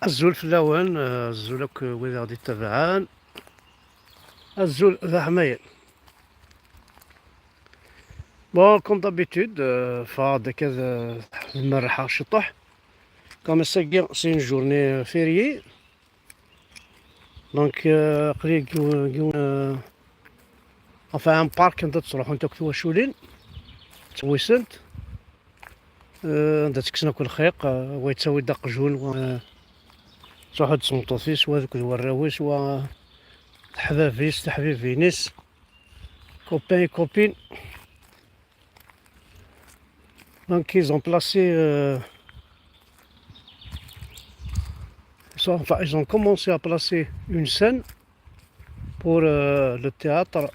الزول في اللون الزول هاك وين غادي تبعان الزول ذا حمايل. بون كوم دابيتود فهاداك المرحة الشطح كما ساكي سي اون جورني فيريي دونك قليل افان ان بارك انت تروح انت كتواشولين تويسنت انت تكسنا كل خيق ويتساوي داق جون تروحو تصمتو فيه سوا ذوك الوراوي سوا حبابيس تحبيبينيس كوبان كوبين. Donc ils ont placé, ils ont commencé à placer une scène pour le théâtre.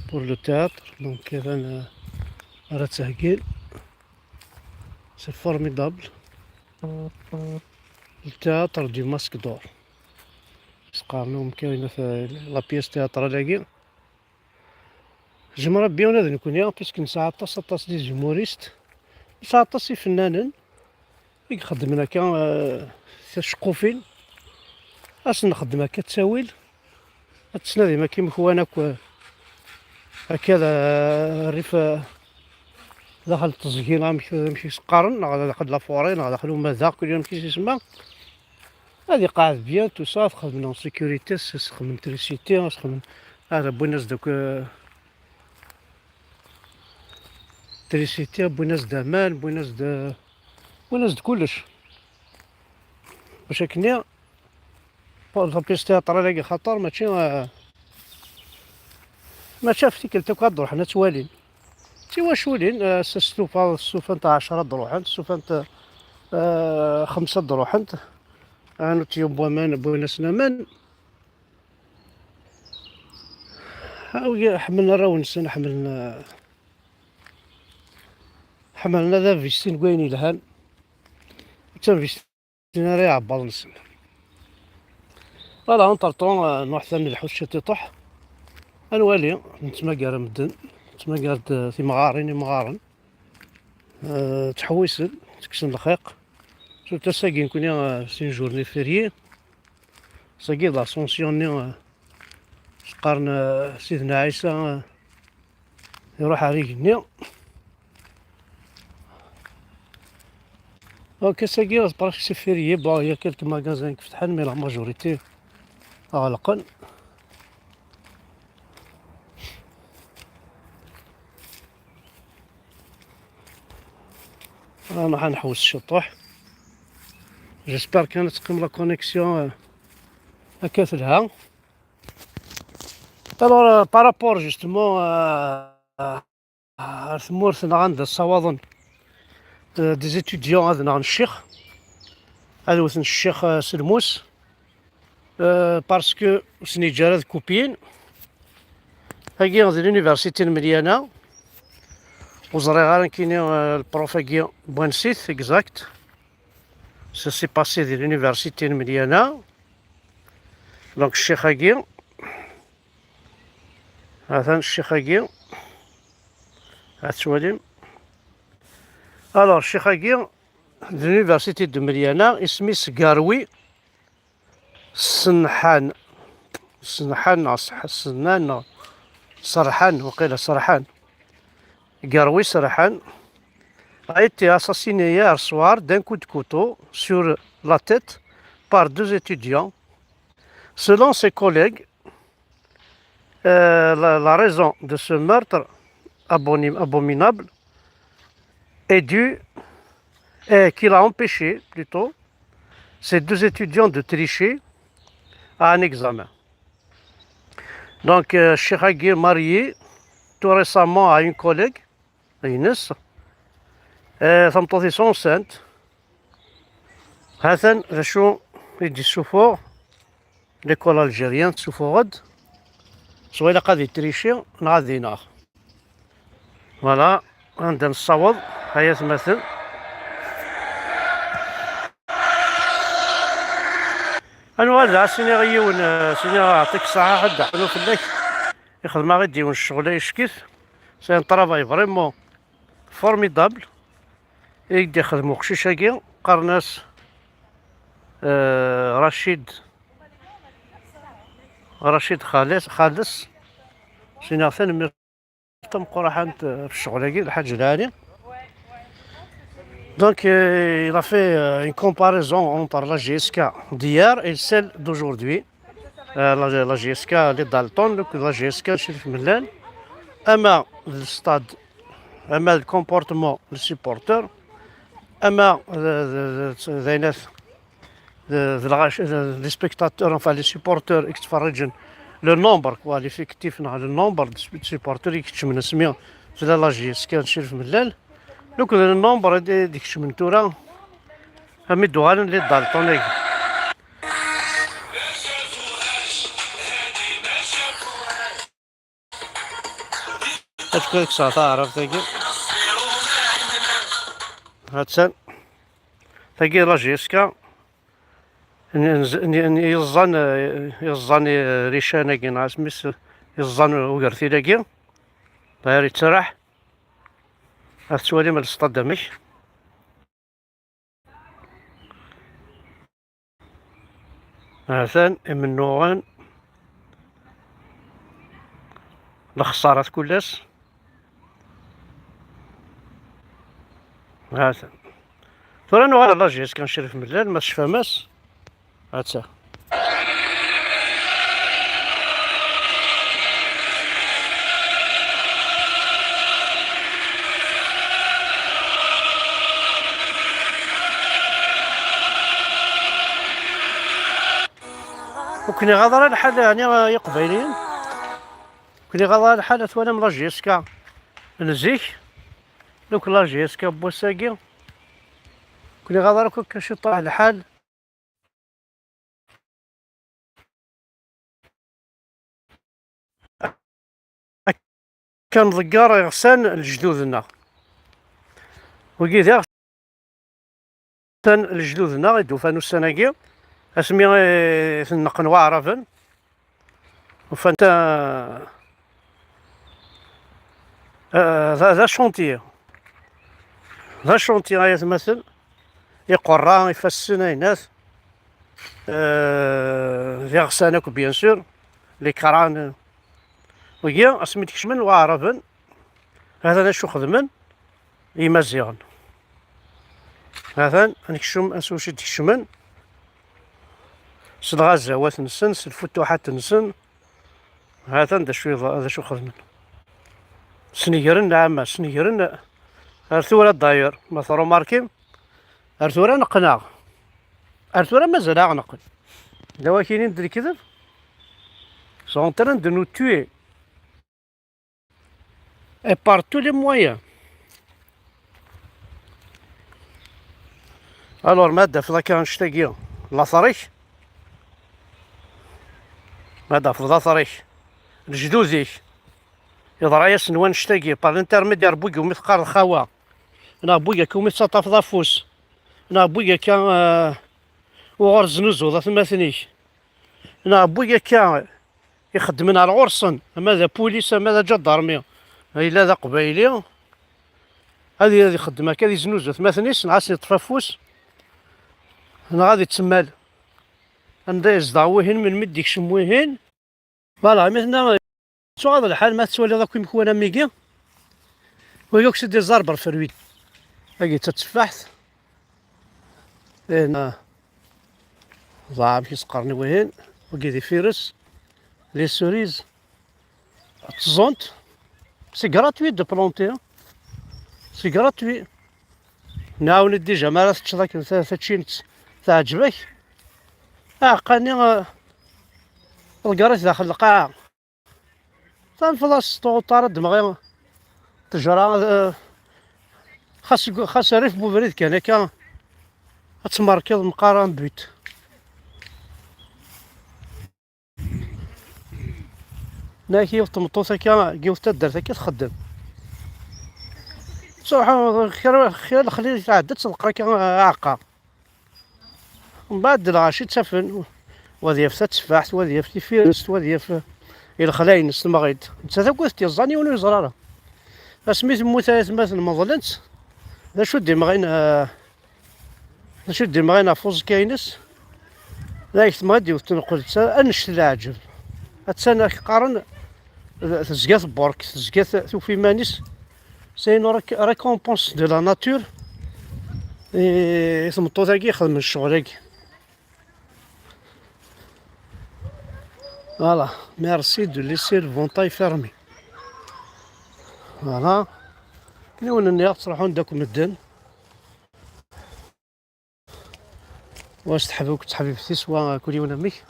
Pour le théâtre, donc c'est formidable. Le théâtre du Masque d'Or. La pièce théâtrale. جمرة بيون هذا نكون يا باسكو نساعد طاس دي جيموريست نساعد طاس فنانين يخدم هكا شقوفين اش نخدم هكا تساويل تسنادي ما كيما خوانك هكذا الريف داخل التسجيل مشي سقارن داخل لافورين داخل ماذا كل يوم كيش يسمى هادي قاعد بيان تو صا تخدم لهم سيكوريتي تخدم تريسيتي تخدم هذا بوناس دوك تريسيتي بوناس دامان بوناس د كلش واش هكني لابيس تياترال خطر ماشي ما شافتي كنت كدروح حنا توالين تواشولين السوفه نتاع 10 دروحن السوفه نتاع 5 دروحن انو تيوم بومان بوناس نامان هاوي حملنا راونسن حملنا ذا فيستين كويني لهان تم فيستين راه عبال نسن فوالا اون طون نروح ثاني الحوش تيطح انوالي نتماقر مدن نتماقر في مغارن تحويسن تكسن الخيق شوف ساقي نكون سي جورني فيريي ساقي لاسونسيون قارن سيدنا عيسى يروح عليك النيا هاكا ساقي برك سي فيريي بون هي كالك ماغازان كفتحان مي لا ماجوريتي غلقن رانا حنحوس الشطوح جيسبر كانت تقيم لا كونيكسيون هكا تلها الوغ بارابور جوستومون ثمورتنا عند الصواظن دي زيتوديون هذا عن الشيخ هذا وثن الشيخ سلموس باسكو سنيجار كوبين هاكي غادي لونيفرسيتي المليانة وزري غير كاين البروف هاكي بوانسيت اكزاكت سا سي باسي ديال لونيفرسيتي المليانة دونك الشيخ هاكي هذا الشيخ هاكي هاتوالين الوغ الشيخ هاكي لونيفرسيتي دو مليانة اسميس كاروي سنحان سنان سرحان وقيل سرحان كاروي سرحان a été assassiné hier soir d'un coup de couteau sur la tête par 2 étudiants. Selon ses collègues, la raison de ce meurtre abominable est due et qu'il a empêché plutôt ces 2 étudiants de tricher à un examen. Donc, Cheikh Agui marié tout récemment à une collègue, Inès, ثمطوطي سون سانت هاثن شو يدي السفور ليكول الجيريان تسوفو غد سويلا غادي تريشي غادي ناخ فوالا عندنا الصوض هيا تمثل انا هذا سيني غيون سيني غيعطيك الصحة حد حلو فلاك يخدم غير ديون الشغل يشكيت سي ان طرافاي فريمون فورميدابل يقدر يخدمو قشيشاكي قرناس رشيد خالص سينا ثاني مقرحة في الشغل الحاج العالي. Donc il a fait une comparaison entre la GSK d'hier et celle d'aujourd'hui. La GSK les Dalton, la GSK chez Millan. أما الستاد، أما الكومبورتمون للسيبورتور، أما ذينات لي سبيكتاتور انفا لي سيبورتور يتفرجن لو نومبر كوا ليفيكتيف لو نومبر دو سيبورتور يكتشمن سميو في لا جي اس كان شرف ملال دوك النومبر ديك من تورا همي دوغان لي دالطون هاتكوك ساعة عرف تاكي هاتسان تاكي لا جي اس كا يزان ريشاناكي ناع سميس يزان وقرثيلاكي داير يتسرح هاد السوالي مال السطاد دامك هاثان يمنوغان الخسارات كلاس هاثان ترى نوغا لا جيس كنشري في ملال ما تشفاماس هاتا وكني غادر الحال يعني يقبايلين كني غادر الحال ثوانا من لا جي اس كا نزيك دوك لا جي اس كا بوساكي كني غادر كون شي طاح الحال كان ضقار يغسان لجدودنا وكيدا غسان لجدودنا يدوفانو السناكي اسمي تنقن واعرفن وفانت ذا شونتي غاية مثل يقرا يفسنا الناس يغسانك بيان سور لي كران ويا اسمي تكشمن واعرفن هذا انا شو خدمن يمزيغن هذا نكشم اسوشي تكشمن الغازوات نسن الفتوحات نسن هذا دا شو خدمن سنيرن نعم سنيرن ارثورا داير مثلا ماركيم ارثورا نقنع ارثورا مازال نقل دوا كاينين دري كذب sont en train de nous tuer et par tous les moyens. alors ماذا في ذاك نشتاقي لاثريك ماذا في لاثريك الجدوزيك يضرا يسنوان نشتاقي بار الانترميدير بوكي ومثقار الخوا انا بوكا كومي تسطف ضافوس انا بوكا كان وغور زنوزو ذا ثماثنيك انا بوكا كان يخدمنا على العرسن ماذا بوليس ماذا جدارمي الا ذا قبايلي هذه خدمه كذا زنوزو ثماثنيس نعسني طفافوس انا غادي تسمال ندايز ضاوهن من مديك شموهن فوالا مثلا شو هذا الحال ما تسولي ذاك مكونه ميكي ويوكس دي زربر فرويد هاكي تتفحت هنا ضاع كيس قرني وهن وكي دي فيروس لي سوريز تزونت سي غراتوي دو بلونتي سي غراتوي نعاون ديجا ما راس تشراك هادشي تعجبك عقلني الكراس داخل القاعة تنفضل طارد دماغي تجرى خاص ريف بوفريد كان هكا تماركيض مقارن بيت ناكي وطمطوط هكا كيوفتا دارت هكا تخدم صراحة خير خلي تعدت القرا كا عاقة من بعد الغاشي تسفن وظيفة تسفاحت وظيفة فيرست وظيفة الخلاين المغيد نتا تاكوث تيزاني ونو يزرارا اسميت موتا مثل ما ظلنت د acu dima غاين افوز كاينس لا تما ديوت نقول انشت العجب اتسنى قارن تزقات بورك تزقات توفي مانيس سي نو ريكومبونس دو لا ناتور ثمطو تاكي يخدم الشغل هاكي فوالا ميرسي دو ليسي الفونتاي فيرمي فوالا كنيون النياغ تروحون داك مدن واش تحبوك تحبيبتي سوا كوليون اميك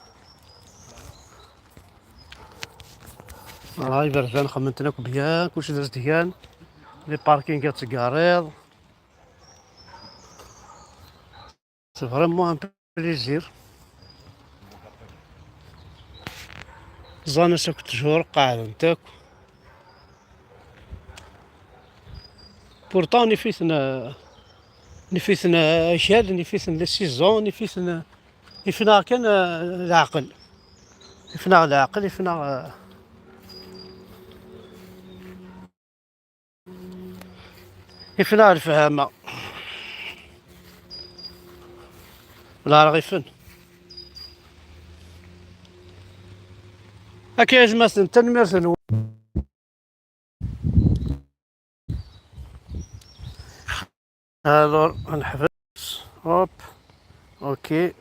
راهي بردان خممتناك بيان كلشي داز ديان لي باركينغات تقاريض سي فريمون ان بليزير زانا ساك تجور قاعدة نتاك بورتون نفيثنا أشياء نفيثنا السيزون نفيثنا كان العقل يفنى العقل يفنى الفهامة ولا رغيفن هاكي يا جماعة تنميرتن الور نحفظ هوب اوكي